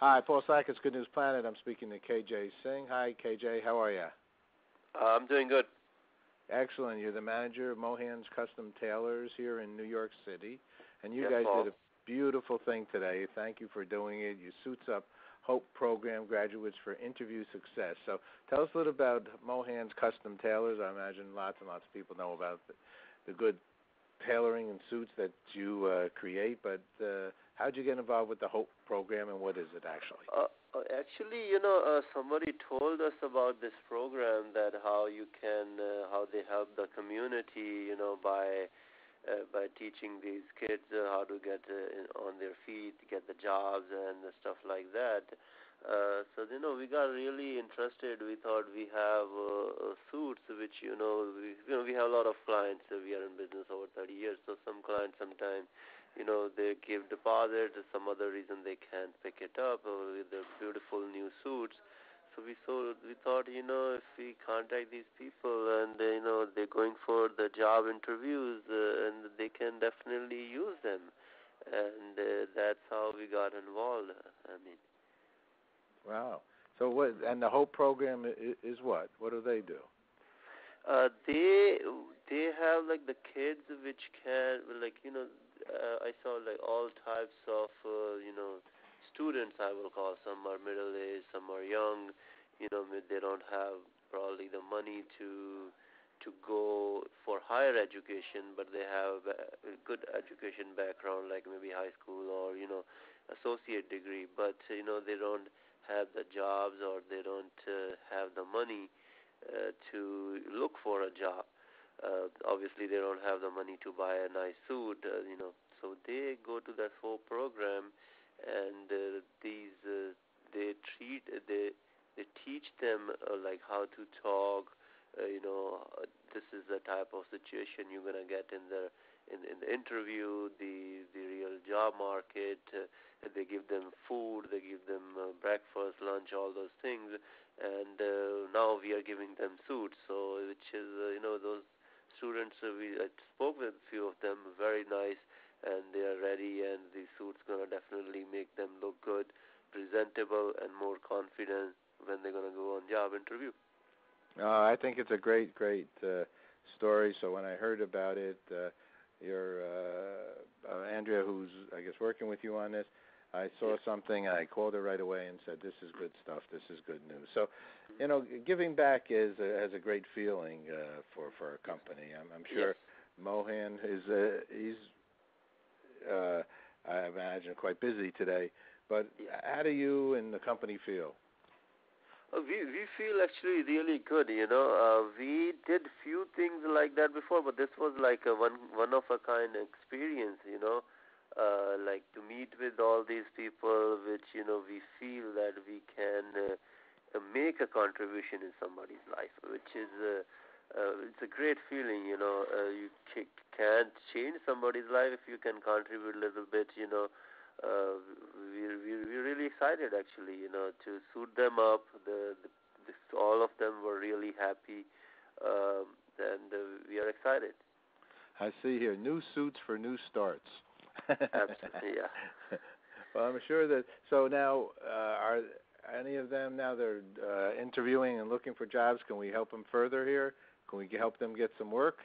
Hi, Paul Sackett, Good News Planet. I'm speaking to KJ Singh. Hi, KJ. How are you? I'm doing good. Excellent. You're the manager of Mohan's Custom Tailors here in New York City. And you Yes, guys Paul. did a beautiful thing today. Thank you for doing it. You Suits Up Hope Program graduates for interview success. So tell us a little about Mohan's Custom Tailors. I imagine lots and lots of people know about the good tailoring and suits that you create, but how'd you get involved with the Hope Program, and what is it actually? Actually, somebody told us about this program, that how they help the community, by teaching these kids how to get on their feet, get the jobs and stuff like that. So we got really interested. We thought we have suits, which we have a lot of clients. We are in business over 30 years. So some clients sometimes they give deposit. Some other reason they can't pick it up. With the beautiful new suits. So we thought if we contact these people and they're going for the job interviews and they can definitely use them, and that's how we got involved. Wow. So what? And the Hope Program is what? What do they do? They have like the kids which can I saw like all types of students, I will call. Some are middle aged, some are young. They don't have probably the money to go for higher education, but they have a good education background, like maybe high school or associate degree, but they don't have the jobs, or they don't have the money to look for a job. Obviously, they don't have the money to buy a nice suit, so they go to that whole program, and they teach them like how to talk. This is the type of situation you're gonna get in the interview, the real job market. They give them food, they give them breakfast, lunch, all those things, and now we are giving them suits. So, which is those students, I spoke with a few of them, very nice, and they are ready, and the suits gonna definitely make them look good, presentable, and more confident when they're gonna go on job interview. I think it's a great story. So when I heard about it, your Andrea, who's I guess working with you on this, I saw something, and I called her right away and said, "This is good stuff. This is good news." So, giving back has a great feeling for a company. I'm sure yes. Mohan is he's I imagine quite busy today. But how do you and the company feel? We feel actually really good. We did few things like that before, but this was like a one of a kind experience. Like to meet with all these people, which we feel that we can make a contribution in somebody's life, which is it's a great feeling. You can't change somebody's life if you can contribute a little bit. We're really excited actually. To suit them up. All of them were really happy, and we are excited. I see here, new suits for new starts. Absolutely, yeah. Well, I'm sure that. So now, are any of them now they're interviewing and looking for jobs? Can we help them further here? Can we help them get some work?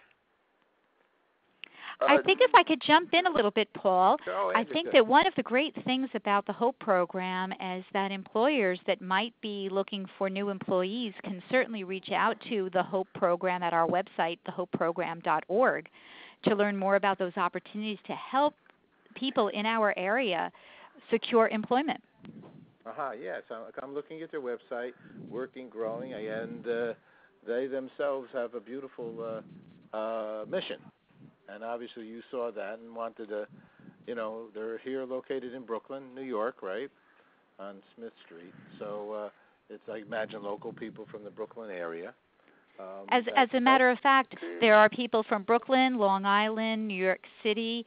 I think if I could jump in a little bit, Paul, I think good. that one of the great things about the HOPE program is that employers that might be looking for new employees can certainly reach out to the HOPE program at our website, thehopeprogram.org, to learn more about those opportunities to help people in our area secure employment. Yes. I'm looking at their website, Working, Growing, and they themselves have a beautiful mission. And obviously you saw that and wanted to, they're here located in Brooklyn, New York, right, on Smith Street. So it's, I imagine, local people from the Brooklyn area. As a matter of fact, there are people from Brooklyn, Long Island, New York City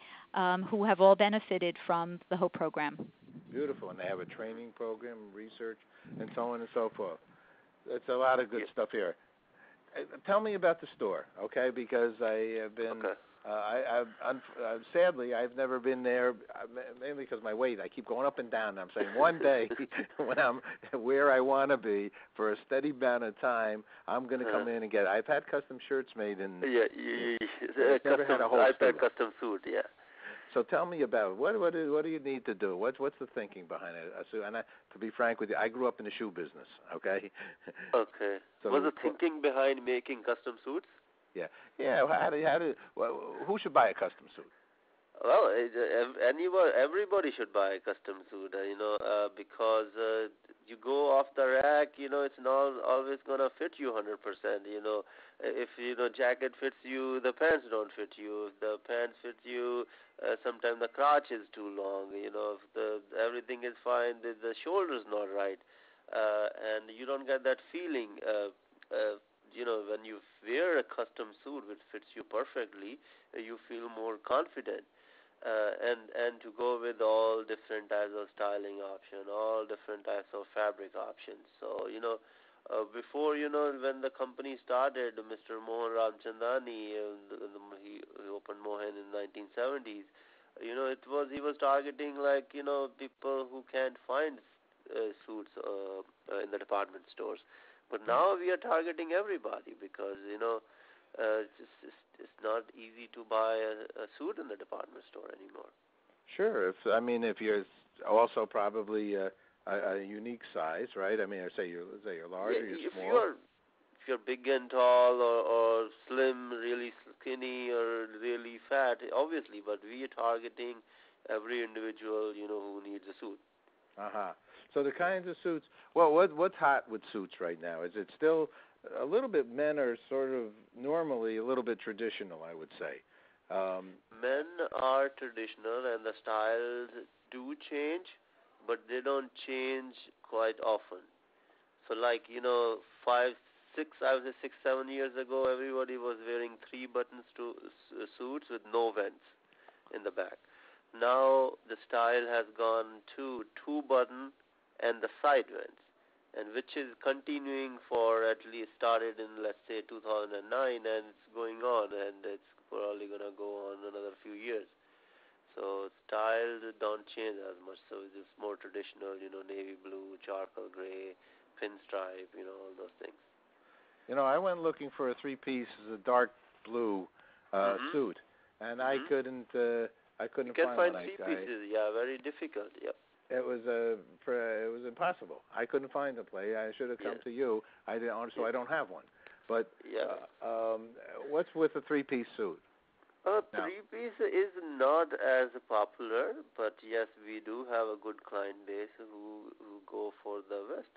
who have all benefited from the HOPE program. Beautiful. And they have a training program, research, and so on and so forth. It's a lot of good stuff here. Tell me about the store, okay, because I have been Sadly, I've never been there, mainly because my weight. I keep going up and down. And I'm saying one day, when I'm where I want to be for a steady amount of time, I'm going to come in and get. I've had custom shirts made in. Yeah, I've never had a whole I've suit. had custom suit. Yeah. So tell me about it. What do you need to do? What's the thinking behind it? And to be frank with you, I grew up in the shoe business. Okay. Okay. So was the thinking behind making custom suits? Yeah. Who should buy a custom suit? Well, everybody should buy a custom suit, because you go off the rack, it's not always gonna fit you 100%. If jacket fits you, the pants don't fit you. If the pants fit you, sometimes the crotch is too long. If everything is fine, the shoulder's not right, and you don't get that feeling. When you wear a custom suit which fits you perfectly, you feel more confident. And to go with all different types of styling options, all different types of fabric options. So, before, when the company started, Mr. Mohan Ramchandani, he opened Mohan in 1970s, he was targeting people who can't find suits in the department stores. But now we are targeting everybody because, it's not easy to buy a suit in the department store anymore. Sure. If you're also probably a unique size, right? Say you're large or you're small. If you're big and tall or slim, really skinny or really fat, obviously, but we are targeting every individual, who needs a suit. So the kinds of suits. Well, what's hot with suits right now? Is it still a little bit? Men are sort of normally a little bit traditional, I would say. Men are traditional, and the styles do change, but they don't change quite often. So, 6, 7 years ago, everybody was wearing 3 buttons to suits with no vents in the back. Now the style has gone to 2 button and the side vents, and which is continuing for at least started in, let's say, 2009, and it's going on, and it's probably going to go on another few years. So styles don't change as much, so it's more traditional, navy blue, charcoal gray, pinstripe, all those things. I went looking for a 3-piece, dark blue suit, and I couldn't you can find one. 3 pieces, very difficult, Yep. It was impossible. I couldn't find the play. I should have come to you. I don't have one. But what's with a 3-piece suit? 3-piece is not as popular, but yes, we do have a good client base who go for the vest.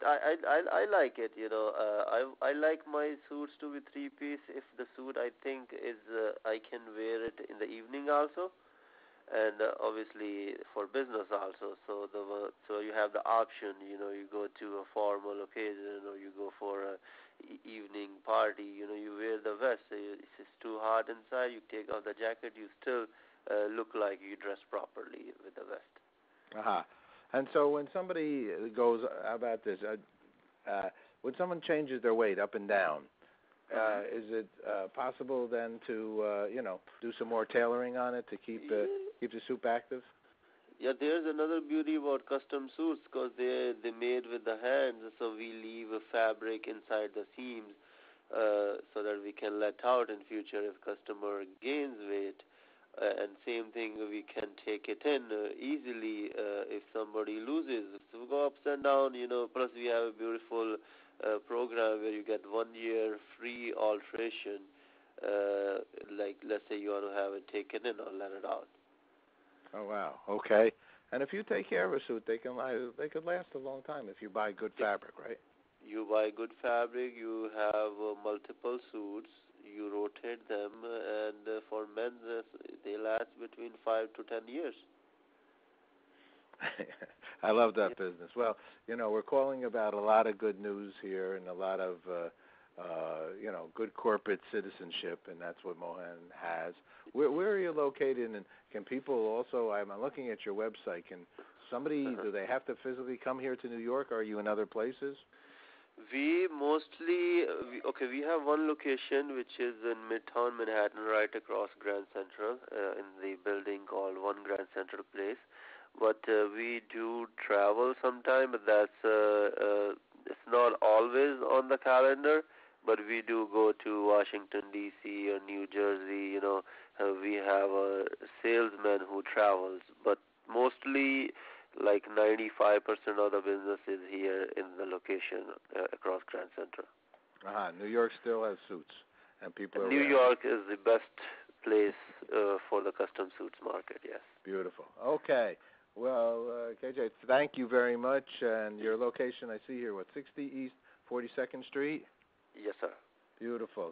I like it. I like my suits to be 3-piece if the suit I think is I can wear it in the evening also. And obviously for business also, so you have the option. You go to a formal occasion or you go for a evening party. You wear the vest. If it's too hot inside, you take off the jacket. You still look like you dress properly with the vest. And so when somebody goes, how about this? When someone changes their weight up and down, is it possible then to do some more tailoring on it to keep the suit active? Yeah, there's another beauty about custom suits because they're made with the hands, so we leave a fabric inside the seams so that we can let out in future if customer gains weight. And same thing, we can take it in easily if somebody loses. So we go ups and down, plus we have a beautiful program where you get 1 year free alteration. Let's say you want to have it taken in or let it out. Oh wow! Okay, and if you take care of a suit, they could last a long time if you buy good fabric, right? You buy good fabric. You have multiple suits. You rotate them, and for men, they last between 5 to 10 years. I love that business. Well, we're calling about a lot of good news here and a lot of good corporate citizenship, and that's what Mohan has. Where are you located, and can people also, I'm looking at your website, can somebody, do they have to physically come here to New York, or are you in other places? We mostly, we have one location which is in Midtown Manhattan, right across Grand Central, in the building called One Grand Central Place. But we do travel sometime, but it's not always on the calendar. But we do go to Washington D.C. or New Jersey. We have a salesman who travels, but mostly like 95% of the business is here in the location across Grand Central. New York still has suits, and people are New York is the best place for the custom suits market, yes. Beautiful. Okay. Well, KJ, thank you very much. And your location, I see here, 60 East 42nd Street? Yes, sir. Beautiful.